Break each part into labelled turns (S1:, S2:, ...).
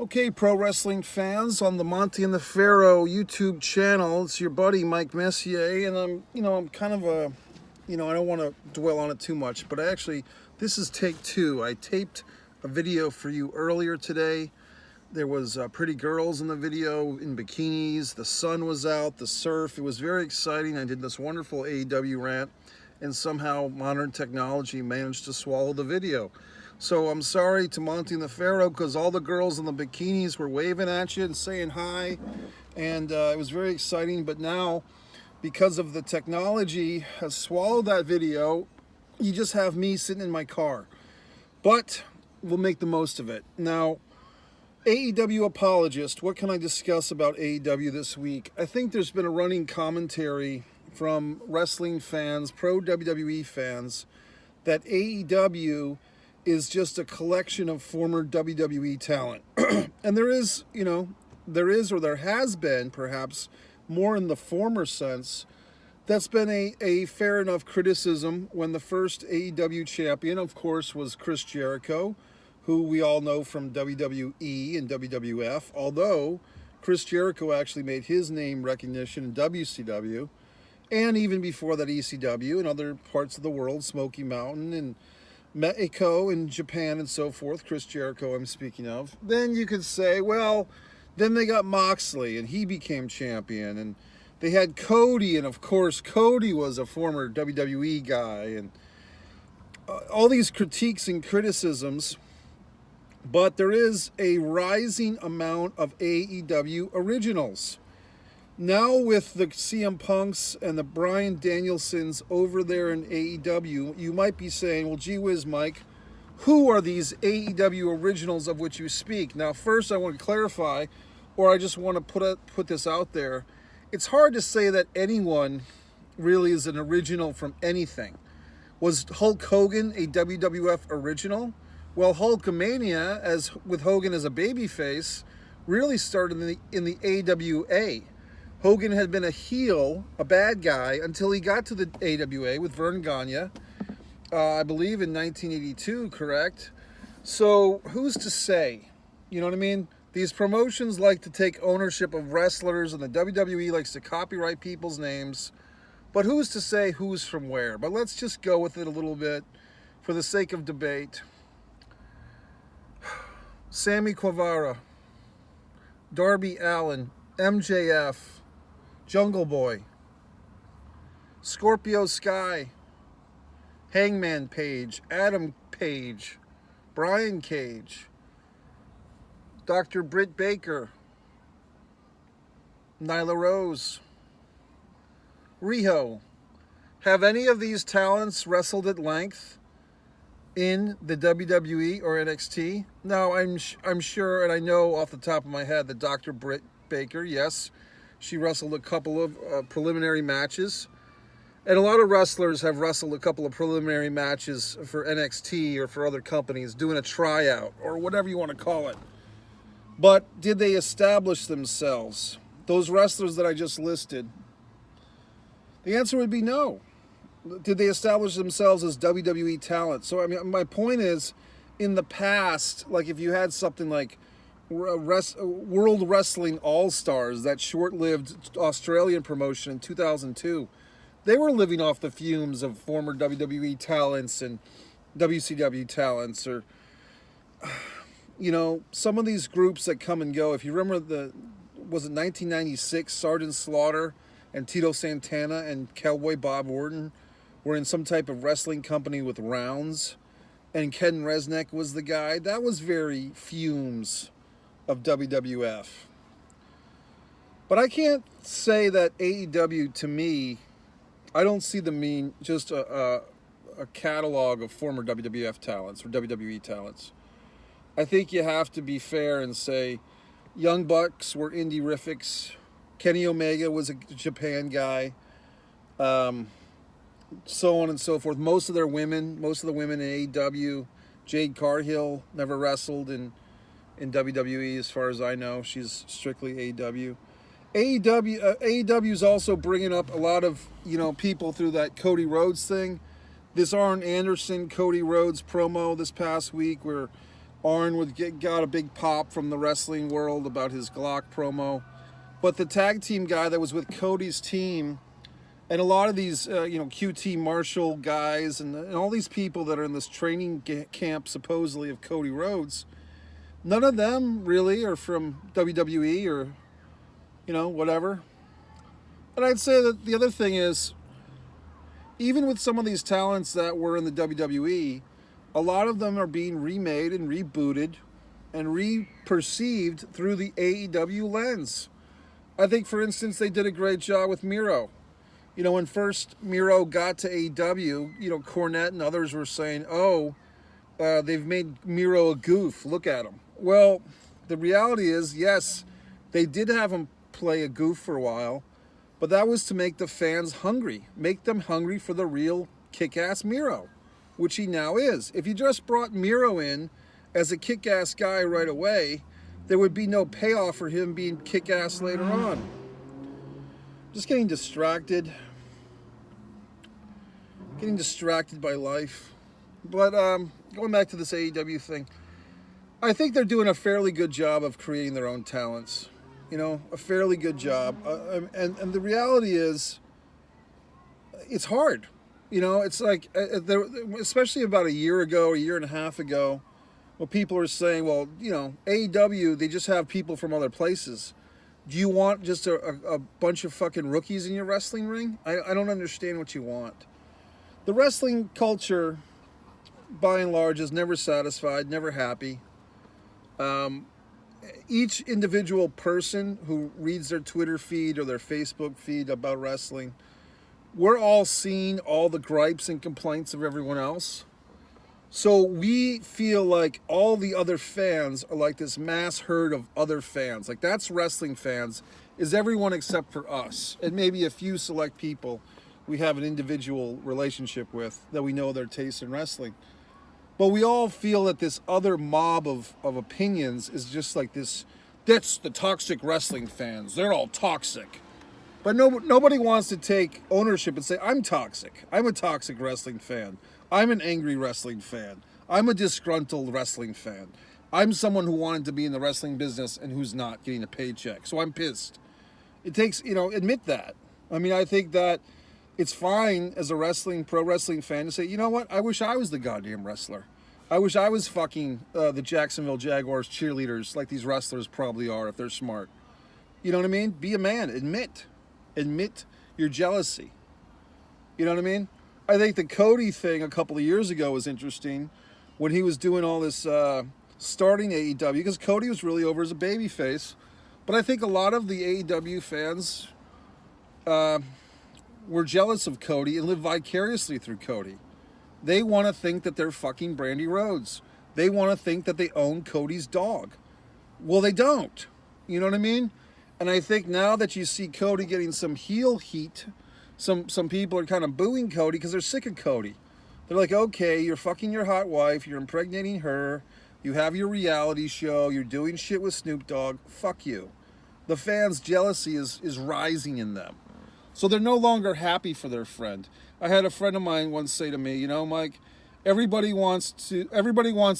S1: Okay, pro wrestling fans on the Monty and the Pharaoh YouTube channel. It's your buddy Mike Messier, and I'm kind of I don't want to dwell on it too much, but this is take two. I taped a video for you earlier today. There was pretty girls in the video in bikinis. The sun was out, the surf. It was very exciting. I did this wonderful AEW rant, and somehow modern technology managed to swallow the video. So I'm sorry to Monty and the Pharaoh, because all the girls in the bikinis were waving at you and saying hi, and it was very exciting. But now, because of the technology has swallowed that video, you just have me sitting in my car. But we'll make the most of it. Now, AEW apologist, what can I discuss about AEW this week? I think there's been a running commentary from wrestling fans, pro WWE fans, that AEW is just a collection of former WWE talent. And there has been, perhaps more in the former sense, that's been a fair enough criticism when the first AEW champion, of course, was Chris Jericho, who we all know from WWE and WWF, although Chris Jericho actually made his name recognition in WCW, and even before that ECW and other parts of the world, Smoky Mountain and Mexico and Japan and so forth, Chris Jericho I'm speaking of. Then you could say, well, then they got Moxley and he became champion, and they had Cody, and of course Cody was a former WWE guy, and all these critiques and criticisms. But there is a rising amount of AEW originals. Now with the CM Punks and the Bryan Danielsons over there in AEW, you might be saying, well, gee whiz, Mike, who are these AEW originals of which you speak? Now, first I want to clarify, or I just want to put this out there. It's hard to say that anyone really is an original from anything. Was Hulk Hogan a WWF original? Well, Hulkamania, as with Hogan as a babyface, really started in the AWA. Hogan had been a heel, a bad guy, until he got to the AWA with Vern Gagne, I believe in 1982, correct? So who's to say? You know what I mean? These promotions like to take ownership of wrestlers, and the WWE likes to copyright people's names. But who's to say who's from where? But let's just go with it a little bit for the sake of debate. Sammy Guevara, Darby Allin, MJF, Jungle Boy, Scorpio Sky, Hangman Page, Adam Page, Brian Cage, Dr. Britt Baker, Nyla Rose, Riho. Have any of these talents wrestled at length in the WWE or NXT? Now, I'm sure, and I know off the top of my head that Dr. Britt Baker, yes, she wrestled a couple of preliminary matches. And a lot of wrestlers have wrestled a couple of preliminary matches for NXT or for other companies, doing a tryout or whatever you want to call it. But did they establish themselves? Those wrestlers that I just listed, the answer would be no. Did they establish themselves as WWE talent? So, I mean, my point is, in the past, like if you had something like World Wrestling All-Stars, that short-lived Australian promotion in 2002, they were living off the fumes of former WWE talents and WCW talents, or, some of these groups that come and go. If you remember was it 1996, Sergeant Slaughter and Tito Santana and Cowboy Bob Orton were in some type of wrestling company with Rounds, and Ken Resnick was the guy. That was very fumes of WWF. But I can't say that AEW, to me, I don't see them mean just a catalog of former WWF talents or WWE talents. I think you have to be fair and say Young Bucks were indie-rifics. Kenny Omega was a Japan guy. So on and so forth. Most of the women in AEW, Jade Cargill never wrestled in WWE as far as I know. She's strictly AEW. AEW is also bringing up a lot of people through that Cody Rhodes thing. This Arn Anderson Cody Rhodes promo this past week, where Arn got a big pop from the wrestling world about his Glock promo. But the tag team guy that was with Cody's team, and a lot of these, QT Marshall guys, and all these people that are in this training camp, supposedly, of Cody Rhodes, none of them really are from WWE or, whatever. And I'd say that the other thing is, even with some of these talents that were in the WWE, a lot of them are being remade and rebooted and re-perceived through the AEW lens. I think, for instance, they did a great job with Miro. When first Miro got to AEW, Cornette and others were saying, they've made Miro a goof. Look at him. Well, the reality is, yes, they did have him play a goof for a while, but that was to make the fans hungry. Make them hungry for the real kick-ass Miro, which he now is. If you just brought Miro in as a kick-ass guy right away, there would be no payoff for him being kick-ass later on. Just getting distracted by life. But going back to this AEW thing, I think they're doing a fairly good job of creating their own talents. A fairly good job. And the reality is, it's hard. It's like, especially about a year and a half ago, well, people are saying, well, AEW, they just have people from other places. Do you want just a bunch of fucking rookies in your wrestling ring? I don't understand what you want. The wrestling culture, by and large, is never satisfied, never happy. Each individual person who reads their Twitter feed or their Facebook feed about wrestling, we're all seeing all the gripes and complaints of everyone else. So we feel like all the other fans are like this mass herd of other fans. Like, that's wrestling fans, is everyone except for us. And maybe a few select people we have an individual relationship with that we know their taste in wrestling. But we all feel that this other mob of opinions is just like this, that's the toxic wrestling fans. They're all toxic. But nobody wants to take ownership and say, I'm toxic. I'm a toxic wrestling fan. I'm an angry wrestling fan. I'm a disgruntled wrestling fan. I'm someone who wanted to be in the wrestling business and who's not getting a paycheck. So I'm pissed. It takes, admit that. I mean, I think that it's fine as a pro wrestling fan to say, you know what? I wish I was the goddamn wrestler. I wish I was fucking the Jacksonville Jaguars cheerleaders like these wrestlers probably are if they're smart. You know what I mean? Be a man. Admit your jealousy. You know what I mean? I think the Cody thing a couple of years ago was interesting when he was doing all this starting AEW, because Cody was really over as a babyface. But I think a lot of the AEW fans were jealous of Cody and live vicariously through Cody. They want to think that they're fucking Brandy Rhodes. They want to think that they own Cody's dog. Well, they don't. You know what I mean? And I think now that you see Cody getting some heel heat, some people are kind of booing Cody because they're sick of Cody. They're like, okay, you're fucking your hot wife, you're impregnating her, you have your reality show, you're doing shit with Snoop Dogg, fuck you. The fans' jealousy is rising in them. So they're no longer happy for their friend. I had a friend of mine once say to me, Mike, everybody wants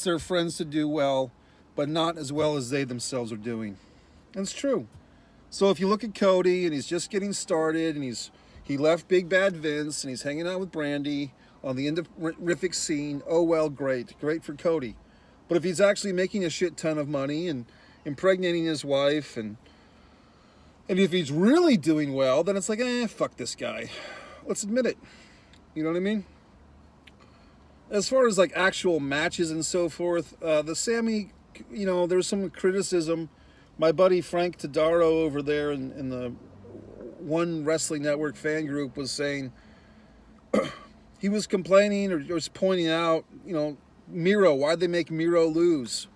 S1: their friends to do well, but not as well as they themselves are doing. And it's true. So if you look at Cody and he's just getting started and he left Big Bad Vince and he's hanging out with Brandy on the endorific scene, oh well, great for Cody. But if he's actually making a shit ton of money and impregnating his wife and if he's really doing well, then it's like, fuck this guy. Let's admit it. You know what I mean? As far as like actual matches and so forth, the Sammy, there's some criticism. My buddy Frank Tadaro over there in the One Wrestling Network fan group was saying, he was complaining or was pointing out, Miro, why'd they make Miro lose?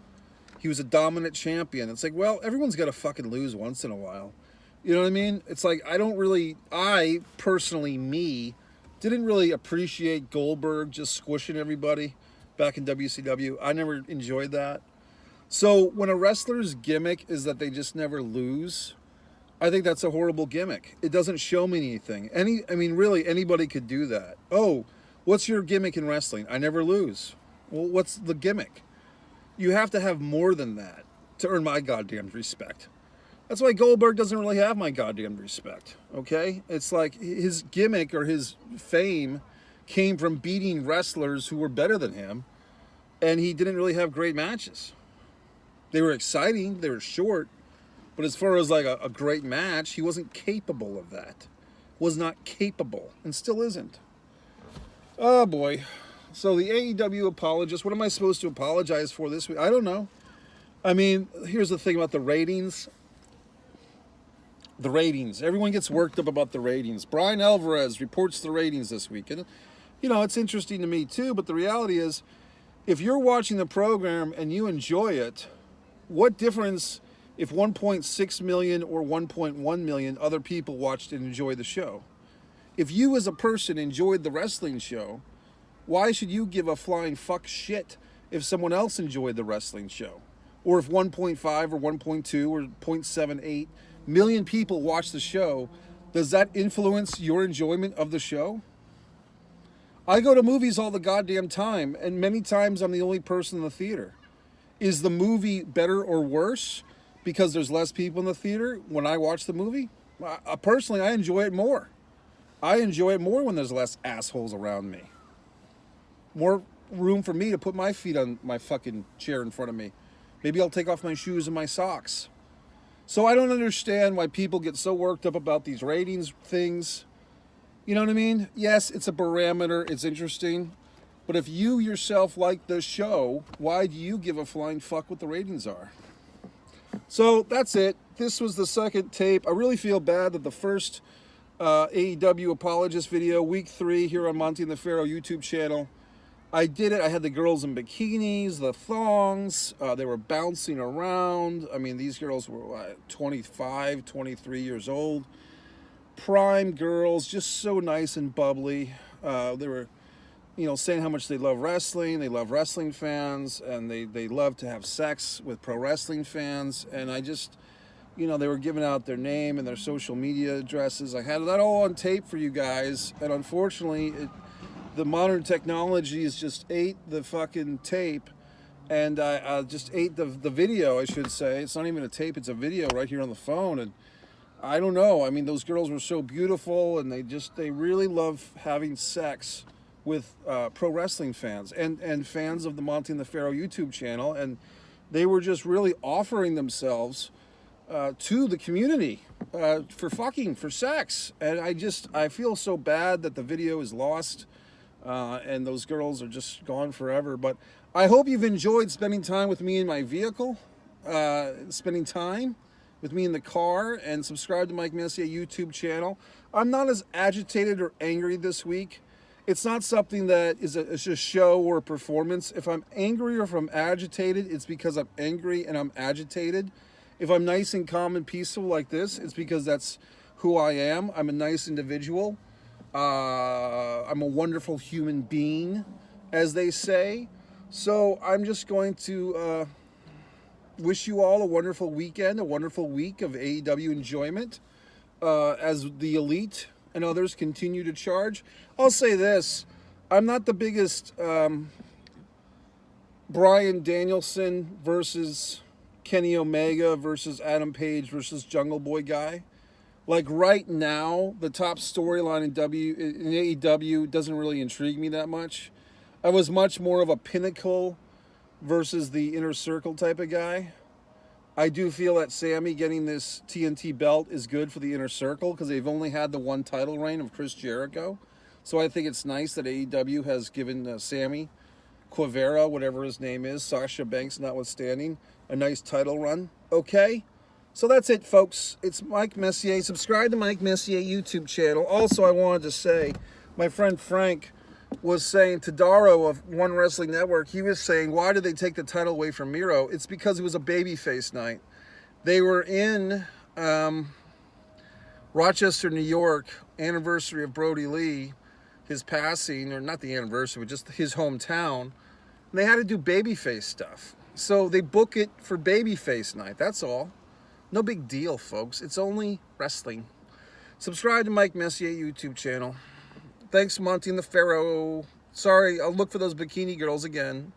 S1: He was a dominant champion. It's like, well, everyone's got to fucking lose once in a while. You know what I mean? It's like, I personally, didn't really appreciate Goldberg just squishing everybody back in WCW. I never enjoyed that. So when a wrestler's gimmick is that they just never lose, I think that's a horrible gimmick. It doesn't show me anything. Really, anybody could do that. Oh, what's your gimmick in wrestling? I never lose. Well, what's the gimmick? You have to have more than that to earn my goddamn respect. That's why Goldberg doesn't really have my goddamn respect, okay? It's like his gimmick or his fame came from beating wrestlers who were better than him, and he didn't really have great matches. They were exciting, they were short, but as far as like a great match, he wasn't capable of that. Was not capable, and still isn't. Oh boy. So the AEW apologist, what am I supposed to apologize for this week? I don't know. I mean, here's the thing about the ratings. The ratings. Everyone gets worked up about the ratings. Brian Alvarez reports the ratings this week. And, you know, it's interesting to me too, but the reality is, if you're watching the program and you enjoy it, what difference if 1.6 million or 1.1 million other people watched and enjoyed the show? If you as a person enjoyed the wrestling show, why should you give a flying fuck shit if someone else enjoyed the wrestling show? Or if 1.5 or 1.2 or 0.78 million people watch the show, does that influence your enjoyment of the show? I go to movies all the goddamn time, and many times I'm the only person in the theater. Is the movie better or worse because there's less people in the theater when I watch the movie? Personally, I enjoy it more. I enjoy it more when there's less assholes around me. More room for me to put my feet on my fucking chair in front of me. Maybe I'll take off my shoes and my socks. So I don't understand why people get so worked up about these ratings things. You know what I mean? Yes, it's a barometer. It's interesting. But if you yourself like the show, why do you give a flying fuck what the ratings are? So that's it. This was the second tape. I really feel bad that the first AEW apologist video, week 3 here on Monty and the Pharaoh YouTube channel, I did it. I had the girls in bikinis, the thongs. They were bouncing around. I mean, these girls were 25, 23 years old. Prime girls, just so nice and bubbly. They were, you know, saying how much they love wrestling. They love wrestling fans, and they love to have sex with pro wrestling fans. And I just, you know, they were giving out their name and their social media addresses. I had that all on tape for you guys, and unfortunately, the modern technology has just ate the fucking tape, and I just ate the video, I should say. It's not even a tape, it's a video right here on the phone, and I don't know. I mean, those girls were so beautiful, and they really love having sex with pro wrestling fans and fans of the Monty and the Pharaoh YouTube channel, and they were just really offering themselves to the community for sex, and I feel so bad that the video is lost. And those girls are just gone forever. But I hope you've enjoyed spending time with me in my vehicle, spending time with me in the car, and subscribe to Mike Messier YouTube channel. I'm not as agitated or angry this week. It's not something that is a show or a performance. If I'm angry or if I'm agitated, it's because I'm angry and I'm agitated. If I'm nice and calm and peaceful like this, it's because that's who I am. I'm a nice individual. I'm a wonderful human being, as they say. So I'm just going to wish you all a wonderful weekend, a wonderful week of AEW enjoyment as the elite and others continue to charge. I'll say this. I'm not the biggest Bryan Danielson versus Kenny Omega versus Adam Page versus Jungle Boy guy. Like right now, the top storyline in AEW doesn't really intrigue me that much. I was much more of a Pinnacle versus the Inner Circle type of guy. I do feel that Sammy getting this TNT belt is good for the Inner Circle because they've only had the one title reign of Chris Jericho. So I think it's nice that AEW has given Sammy Guevara, whatever his name is, Sasha Banks notwithstanding, a nice title run. Okay? So that's it, folks. It's Mike Messier. Subscribe to Mike Messier YouTube channel. Also, I wanted to say, my friend Frank was saying to Daro of One Wrestling Network, he was saying, why did they take the title away from Miro? It's because it was a babyface night. They were in Rochester, New York, anniversary of Brody Lee, his passing, or not the anniversary, but just his hometown. And they had to do babyface stuff. So they book it for babyface night, that's all. No big deal, folks. It's only wrestling. Subscribe to Mike Messier YouTube channel. Thanks, Monty and the Pharaoh. Sorry, I'll look for those bikini girls again.